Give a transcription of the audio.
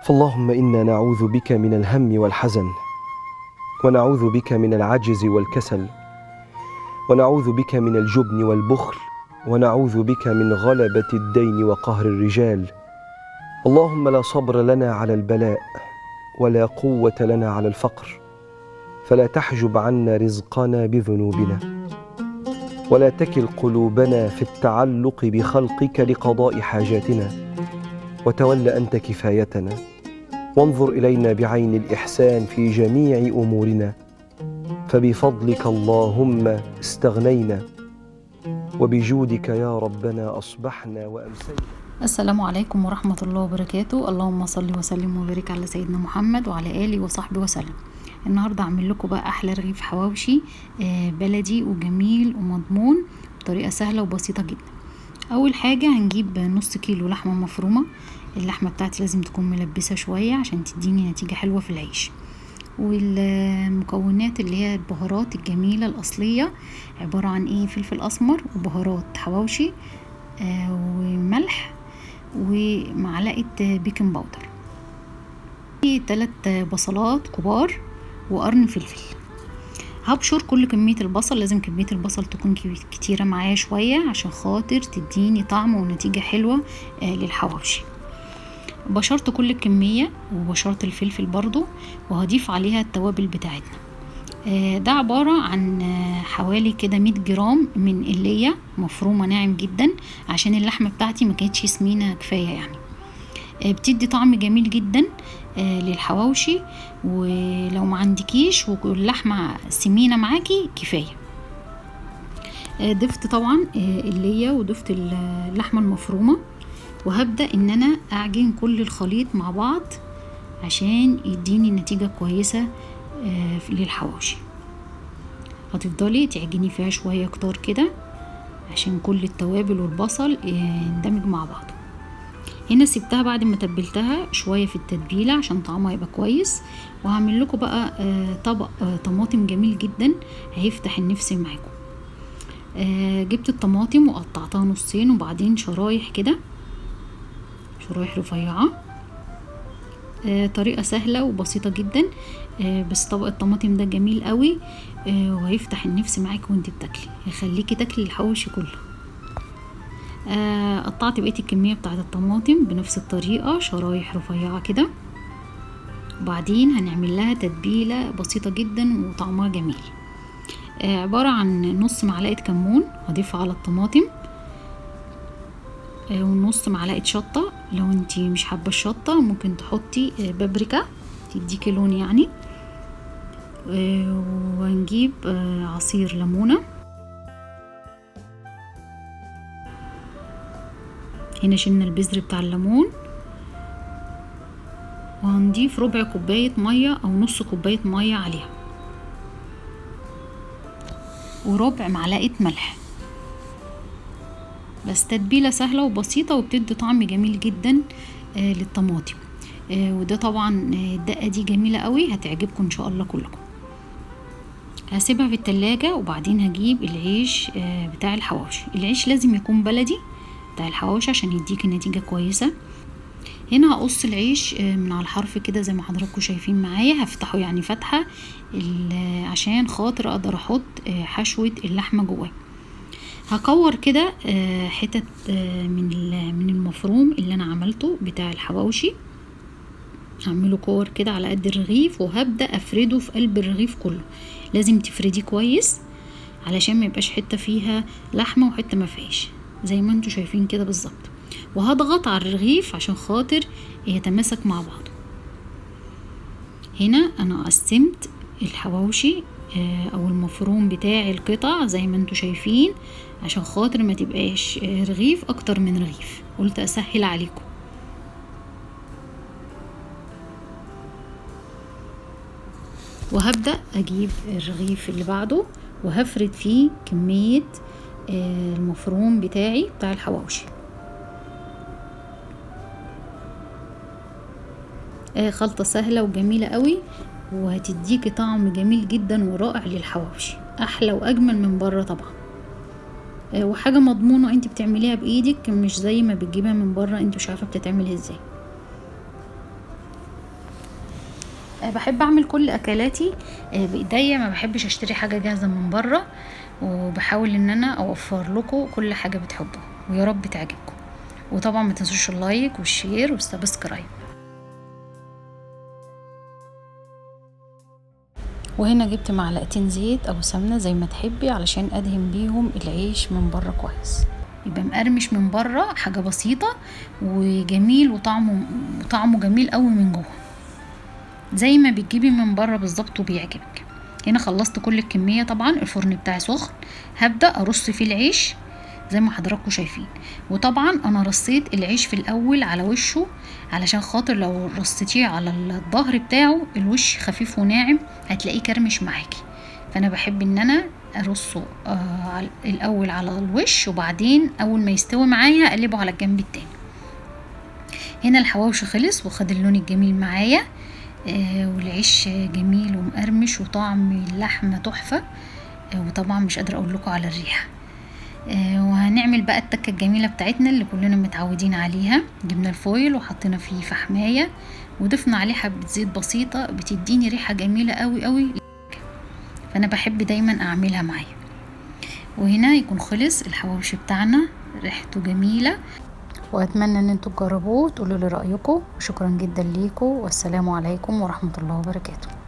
فاللهم إنا نعوذ بك من الهم والحزن، ونعوذ بك من العجز والكسل، ونعوذ بك من الجبن والبخل، ونعوذ بك من غلبة الدين وقهر الرجال. اللهم لا صبر لنا على البلاء، ولا قوة لنا على الفقر، فلا تحجب عنا رزقنا بذنوبنا، ولا تكل قلوبنا في التعلق بخلقك لقضاء حاجاتنا، وتول أنت كفايتنا، وانظر إلينا بعين الإحسان في جميع أمورنا، فبفضلك اللهم استغنينا، وبجودك يا ربنا أصبحنا وأمسينا. السلام عليكم ورحمة الله وبركاته. اللهم صل وسلم وبارك على سيدنا محمد وعلى آله وصحبه وسلم. النهاردة أعمل لكم بقى أحلى رغيف حواوشي بلدي وجميل ومضمون بطريقة سهلة وبسيطة جدا. أول حاجة هنجيب نص كيلو لحمة مفرومة. اللحمة بتاعتي لازم تكون ملبسة شوية عشان تديني نتيجة حلوة في العيش. والمكونات اللي هي البهارات الجميلة الأصلية عبارة عن فلفل أسمر وبهارات حواوشي وملح ومعلقة بيكنج باودر، 3 بصلات كبار وقرن فلفل. هبشر كل كمية البصل، لازم كمية البصل تكون كتيرة معايا شوية عشان خاطر تديني طعم ونتيجة حلوة للحواوشي. بشرت كل الكمية وبشرت الفلفل برضو، وهضيف عليها التوابل بتاعتنا. ده عبارة عن حوالي كده 100 جرام من اللية مفرومة ناعم جدا، عشان اللحمة بتاعتي ما كانتش سمينة كفاية يعني. بتدي طعم جميل جدا للحواوشي، ولو ما عندكيش واللحمة سمينة معاكي كفاية. ضفت طبعا اللية وضفت اللحمة المفرومة، وهبدأ ان انا اعجن كل الخليط مع بعض عشان يديني نتيجة كويسة للحواوشي. هتفضلي تعجني فيها شوية كتار كده عشان كل التوابل والبصل يندمج مع بعضه. هنا سبتها بعد ما تبلتها شوية في التتبيلة عشان طعمها يبقى كويس. وهعمل لكم بقى طبق طماطم جميل جدا هيفتح النفس معاكم. جبت الطماطم وقطعتها نصين وبعدين شرايح كده، شرايح رفيعة. طريقة سهلة وبسيطة جدا، بس طبق الطماطم ده جميل قوي وهيفتح النفس معاك وانت بتاكلي، هيخليكي تاكلي الحواوشي كله. قطعت بقية الكمية بتاعة الطماطم بنفس الطريقة شرايح رفيعة كده، وبعدين هنعمل لها تتبيلة بسيطة جدا وطعمها جميل. عبارة عن نص معلقة كمون هضيفها على الطماطم، ونص معلقة شطة. لو انتي مش حابة الشطة ممكن تحطي بابريكا تديكي لون يعني. وهنجيب عصير ليمونة. هنا شلنا البذر بتاع الليمون، وهنضيف ربع كوباية مية او نص كوباية مية عليها، وربع معلقة ملح. بس تتبيلة سهلة وبسيطة وبتدي طعم جميل جدا للطماطم. وده طبعا الدقة دي جميلة قوي هتعجبكم ان شاء الله كلكم. هسيبها في التلاجة، وبعدين هجيب العيش بتاع الحواوشي. العيش لازم يكون بلدي بتاع الحواوشي عشان يديك نتيجة كويسة. هنا هقص العيش من على الحرف كده زي ما حضراتكم شايفين معايا، هفتحه يعني فتحة عشان خاطر اقدر احط حشوة اللحمة جواه. هكور كده حتت من المفروم اللي انا عملته بتاع الحواوشي، هعمله كور كده على قد الرغيف، وهبدأ افرده في قلب الرغيف كله. لازم تفرديه كويس علشان ما يبقاش حتة فيها لحمة وحتة ما فيهاش، زي ما انتوا شايفين كده بالظبط. وهضغط على الرغيف عشان خاطر يتماسك مع بعضه. هنا انا قسمت الحواوشي او المفروم بتاع القطع زي ما انتوا شايفين، عشان خاطر ما تبقاش رغيف اكتر من رغيف، قلت اسهل عليكم. وهبدأ اجيب الرغيف اللي بعده وهفرد فيه كمية المفروم بتاعي بتاع الحواوشي. خلطة سهلة وجميلة قوي، وهتديكي طعم جميل جدا ورائع للحواوشي، احلى واجمل من بره طبعا. وحاجة مضمونة انت بتعمليها بايدك، مش زي ما بتجيبها من بره انت مش عارفة بتتعمل ازاي. بحب اعمل كل اكلاتي بايديا، ما بحبش اشتري حاجه جاهزه من بره، وبحاول ان انا اوفر لكم كل حاجه بتحبوها، ويا رب تعجبكم. وطبعا ما تنسوش اللايك والشير والسبسكرايب. وهنا جبت معلقتين زيت او سمنه زي ما تحبي علشان ادهن بيهم العيش من بره كويس، يبقى مقرمش من بره، حاجه بسيطه وجميل، وطعمه جميل قوي من جوه زي ما بتجيبي من بره بالظبط وبيعجبك. هنا خلصت كل الكميه، طبعا الفرن بتاعي سخن، هبدا ارص فيه العيش زي ما حضراتكم شايفين. وطبعا انا رصيت العيش في الاول على وشه علشان خاطر لو رصيتيه على الظهر بتاعه الوش خفيف وناعم هتلاقيه كرمش معاكي، فانا بحب ان انا ارصه الاول على الوش، وبعدين اول ما يستوي معايا اقلبه على الجنب التاني. هنا الحواوشي خلص وخد اللون الجميل معايا، والعيش جميل ومقرمش وطعم اللحمه تحفه، وطبعا مش قادره اقول لكم على الريحه. وهنعمل بقى التكه الجميله بتاعتنا اللي كلنا متعودين عليها. جبنا الفويل وحطينا فيه فحمايه وضفنا عليه حبه زيت بسيطه بتديني ريحه جميله قوي قوي، فانا بحب دايما اعملها معايا. وهنا يكون خلص الحواوشي بتاعنا، ريحته جميله، واتمنى ان انتوا تجربوه وتقولوا لي رايكم. وشكرا جدا ليكم، والسلام عليكم ورحمه الله وبركاته.